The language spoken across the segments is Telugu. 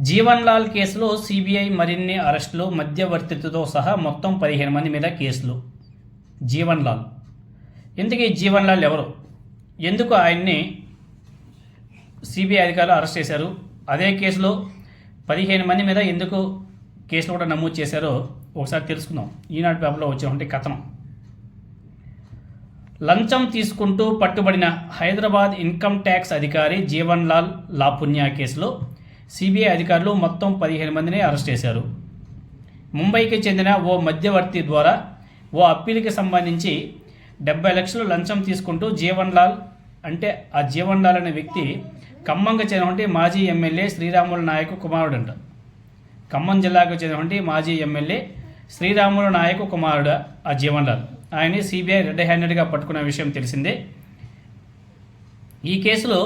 జీవన్ లాల్ కేసులో సిబిఐ మరిన్ని అరెస్టులు, మధ్యవర్తిత్వతో సహా మొత్తం 15 మంది మీద కేసులు. జీవన్ లాల్ ఇంతకీ జీవన్ లాల్ ఎవరు? ఎందుకు ఆయన్ని సిబిఐ అధికారులు అరెస్ట్ చేశారు? అదే కేసులో 15 మంది మీద ఎందుకు కేసులు కూడా నమోదు చేశారో ఒకసారి తెలుసుకుందాం. ఈనాడు పేపర్లో వచ్చేటువంటి కథనం. లంచం తీసుకుంటూ పట్టుబడిన హైదరాబాద్ ఇన్కమ్ ట్యాక్స్ అధికారి జీవన్ లాల్ లాపున్యా కేసులో సిబిఐ అధికారులు మొత్తం 15 మందిని అరెస్ట్ చేశారు. ముంబైకి చెందిన ఓ మధ్యవర్తి ద్వారా ఓ అప్పీల్కి సంబంధించి 70 లక్షలు లంచం తీసుకుంటూ జీవన్ లాల్ ఆ జీవన్ లాల్ అనే వ్యక్తి ఖమ్మంకి చెందినటువంటి మాజీ ఎమ్మెల్యే శ్రీరాములు నాయక్ కుమారుడంట. ఖమ్మం జిల్లాకు చెందినటువంటి మాజీ ఎమ్మెల్యే శ్రీరాములు నాయక్ కుమారుడు ఆ జీవన్ లాల్. ఆయన్ని సిబిఐ రెడ్ హ్యాండెడ్గా పట్టుకున్న విషయం తెలిసిందే. ఈ కేసులో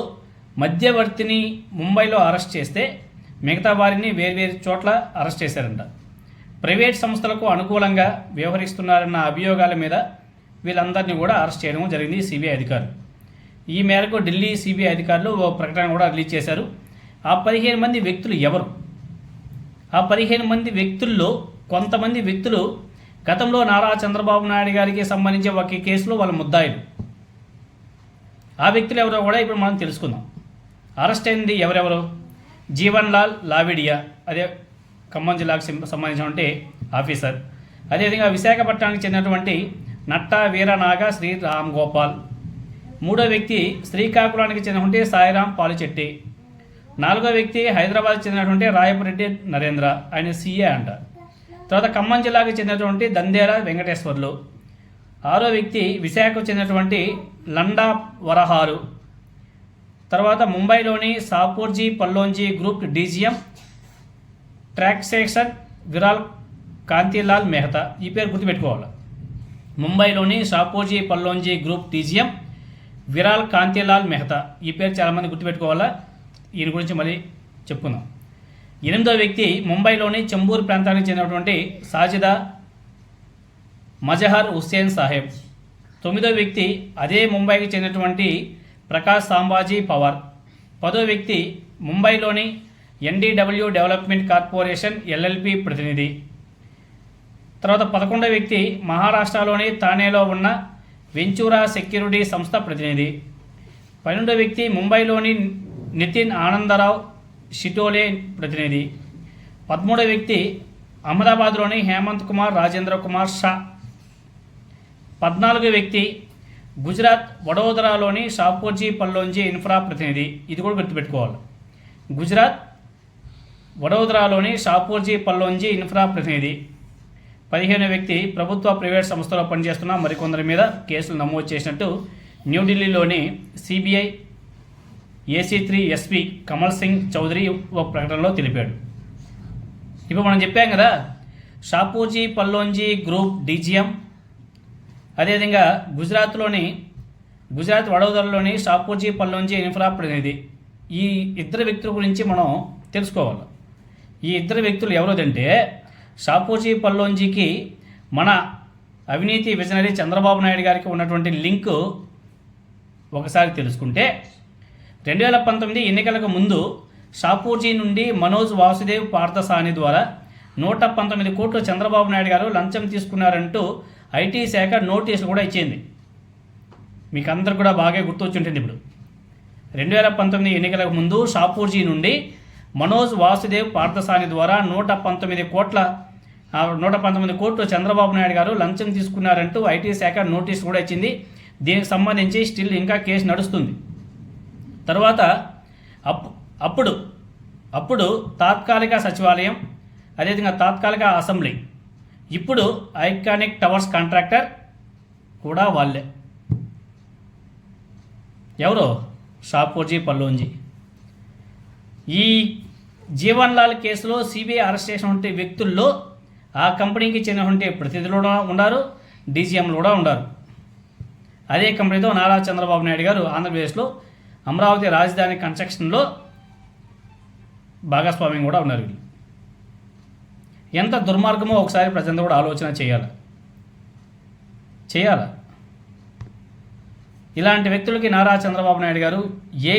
మధ్యవర్తిని ముంబైలో అరెస్ట్ చేస్తే మిగతా వారిని వేర్వేరు చోట్ల అరెస్ట్ చేశారంట. ప్రైవేట్ సంస్థలకు అనుకూలంగా వ్యవహరిస్తున్నారన్న అభియోగాల మీద వీళ్ళందరినీ కూడా అరెస్ట్ చేయడం జరిగింది సిబిఐ అధికారులు. ఈ మేరకు ఢిల్లీ సిబిఐ అధికారులు ఓ ప్రకటన కూడా రిలీజ్ చేశారు. ఆ 15 మంది వ్యక్తులు ఎవరు? ఆ 15 మంది వ్యక్తుల్లో కొంతమంది వ్యక్తులు గతంలో నారా చంద్రబాబు నాయుడు గారికి సంబంధించి ఒక కేసులో వాళ్ళ ముద్దాయిలు. ఆ వ్యక్తులు ఎవరో కూడా ఇప్పుడు మనం తెలుసుకుందాం. అరెస్ట్ అయింది ఎవరెవరు? జీవన్ లాల్ లావిడియా, అదే ఖమ్మం జిల్లాకు సంబంధించినటువంటి ఆఫీసర్. అదేవిధంగా విశాఖపట్నానికి చెందినటువంటి నట్టా వీరనాగ శ్రీ రామ్ గోపాల్. మూడో వ్యక్తి శ్రీకాకుళానికి చెందినటువంటి సాయిరాం పాలుచెట్టి. నాలుగో వ్యక్తి హైదరాబాద్ చెందినటువంటి రాయపరెడ్డి నరేంద్ర, ఆయన సీఏ అంట. తర్వాత ఖమ్మం జిల్లాకు చెందినటువంటి దందేల వెంకటేశ్వర్లు. ఆరో వ్యక్తి విశాఖకు చెందినటువంటి లండా వరహారు. తర్వాత ముంబైలోని సాపూర్జీ పల్లోంజీ గ్రూప్ డీజీఎం ట్రాక్సేషన్ విరాల్ కాంతిలాల్ మెహతా. ఈ పేరు గుర్తుపెట్టుకోవాలి. ముంబైలోని షాపూర్జీ పల్లోంజీ గ్రూప్ డీజీఎం విరాల్ కాంతిలాల్ మెహతా. ఈ పేరు చాలామంది గుర్తుపెట్టుకోవాలా. ఈయన గురించి మళ్ళీ చెప్పుకుందాం. ఎనిమిదో వ్యక్తి ముంబైలోని చెంబూరు ప్రాంతానికి చెందినటువంటి సాజిదా మజహర్ హుస్సేన్ సాహెబ్. తొమ్మిదో వ్యక్తి అదే ముంబైకి చెందినటువంటి ప్రకాష్ సాంబాజీ పవార్. పదో వ్యక్తి ముంబైలోని ఎన్డీడబ్ల్యూ డెవలప్మెంట్ కార్పొరేషన్ ఎల్ఎల్పి ప్రతినిధి. తర్వాత 11వ వ్యక్తి మహారాష్ట్రలోని థానేలో ఉన్న వెంచూరా సెక్యూరిటీ సంస్థ ప్రతినిధి. 12వ వ్యక్తి ముంబైలోని నితిన్ ఆనందరావు షిటోలే ప్రతినిధి. 13వ వ్యక్తి అహ్మదాబాద్లోని హేమంత్ కుమార్ రాజేంద్ర కుమార్ షా. 14వ వ్యక్తి గుజరాత్ వడోదరాలోని షాపూర్జీ పల్లోంజీ ఇన్ఫ్రా ప్రతినిధి. ఇది కూడా గుర్తుపెట్టుకోవాలి. గుజరాత్ వడోదరాలోని షాపూర్జీ పల్లోంజీ ఇన్ఫ్రా ప్రతినిధి. 15వ వ్యక్తి ప్రభుత్వ ప్రైవేట్ సంస్థలో పనిచేస్తున్న మరికొందరి మీద కేసులు నమోదు చేసినట్టు న్యూఢిల్లీలోని సిబిఐ ఏసీ3 ఎస్పీ కమల్ సింగ్ చౌదరి ఒక ప్రకటనలో తెలిపాడు. ఇప్పుడు మనం చెప్పాం కదా, షాపూర్జీ పల్లోంజీ గ్రూప్ డీజీఎం, అదేవిధంగా గుజరాత్ వడోదరలోని షాపూర్జీ పల్లోంజీ ఇన్ఫ్రా ప్రతినిధి. ఈ ఇద్దరు వ్యక్తుల గురించి మనం తెలుసుకోవాలి. ఈ ఇద్దరు వ్యక్తులు ఎవరోదంటే, షాపూర్జీ పల్లోంజీకి మన అవినీతి విజనరీ చంద్రబాబు నాయుడు గారికి ఉన్నటువంటి లింకు ఒకసారి తెలుసుకుంటే, 2019 ఎన్నికలకు ముందు షాపూర్జీ నుండి మనోజ్ వాసుదేవ్ పార్థసాని ద్వారా 119 కోట్లు చంద్రబాబు నాయుడు గారు లంచం తీసుకున్నారంటూ ఐటీ శాఖ నోటీసులు కూడా ఇచ్చింది. మీకు అందరు కూడా బాగా గుర్తొచ్చుంటుంది. ఇప్పుడు 2019 ఎన్నికలకు ముందు షాపూర్జీ నుండి మనోజ్ వాసుదేవ్ పార్థసాని ద్వారా 119 కోట్లు చంద్రబాబు నాయుడు గారు లంచం తీసుకున్నారంటూ ఐటీ శాఖ నోటీసు కూడా ఇచ్చింది. దీనికి సంబంధించి స్టిల్ ఇంకా కేసు నడుస్తుంది. తర్వాత అప్పుడు తాత్కాలిక సచివాలయం, అదేవిధంగా తాత్కాలిక అసెంబ్లీ, ఇప్పుడు ఐకానిక్ టవర్స్ కాంట్రాక్టర్ కూడా వాళ్ళే. ఎవరో షాపూర్జీ పల్లోంజీ. ఈ జీవన్ లాల్ కేసులో సిబిఐ అరెస్ట్ చేసినటువంటి వ్యక్తుల్లో ఆ కంపెనీకి చెందినటువంటి ప్రతినిధులు కూడా ఉన్నారు, డీజీఎంలు కూడా ఉన్నారు. అదే కంపెనీతో నారా చంద్రబాబు నాయుడు గారు ఆంధ్రప్రదేశ్లో అమరావతి రాజధాని కన్స్ట్రక్షన్లో భాగస్వామ్యం కూడా ఉన్నారు. వీళ్ళు ఎంత దుర్మార్గమో ఒకసారి ప్రజలంతా కూడా ఆలోచన చేయాలి. ఇలాంటి వ్యక్తులకి నారా చంద్రబాబు నాయుడు గారు ఏ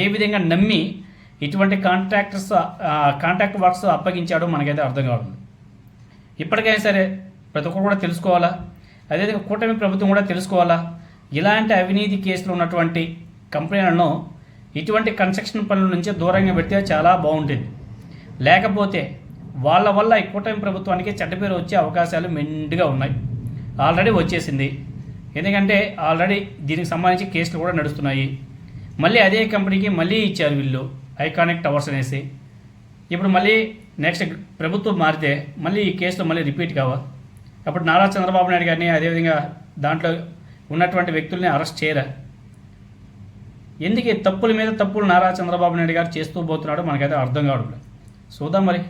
విధంగా నమ్మి ఇటువంటి కాంట్రాక్ట్ వర్క్స్ అప్పగించాడో మనకైతే అర్థం కావడం. ఇప్పటికైనా సరే ప్రతి ఒక్కరు కూడా తెలుసుకోవాలా, అదేవిధంగా కూటమి ప్రభుత్వం కూడా తెలుసుకోవాలా, ఇలాంటి అవినీతి కేసులు ఉన్నటువంటి కంపెనీలను ఇటువంటి కన్స్ట్రక్షన్ పనుల నుంచి దూరంగా పెడితే చాలా బాగుంటుంది. లేకపోతే వాళ్ళ వల్ల ఈ కూటమి ప్రభుత్వానికి చెడ్డ పేరు వచ్చే అవకాశాలు మెండుగా ఉన్నాయి. ఆల్రెడీ వచ్చేసింది, ఎందుకంటే ఆల్రెడీ దీనికి సంబంధించి కేసులు కూడా నడుస్తున్నాయి. మళ్ళీ అదే కంపెనీకి మళ్ళీ ఇచ్చారు వీళ్ళు ఐకానిక్ టవర్స్ అనేసి. ఇప్పుడు మళ్ళీ నెక్స్ట్ ప్రభుత్వం మారితే మళ్ళీ ఈ కేసులో మళ్ళీ రిపీట్ కావా? అప్పుడు నారా చంద్రబాబు నాయుడు గారిని అదేవిధంగా దాంట్లో ఉన్నటువంటి వ్యక్తుల్ని అరెస్ట్ చేయరా? ఎందుకు తప్పుల మీద తప్పులు నారా చంద్రబాబు నాయుడు గారు చేస్తూ పోతున్నాడో మనకైతే అర్థం కావడం లేదు. చూద్దాం మరి.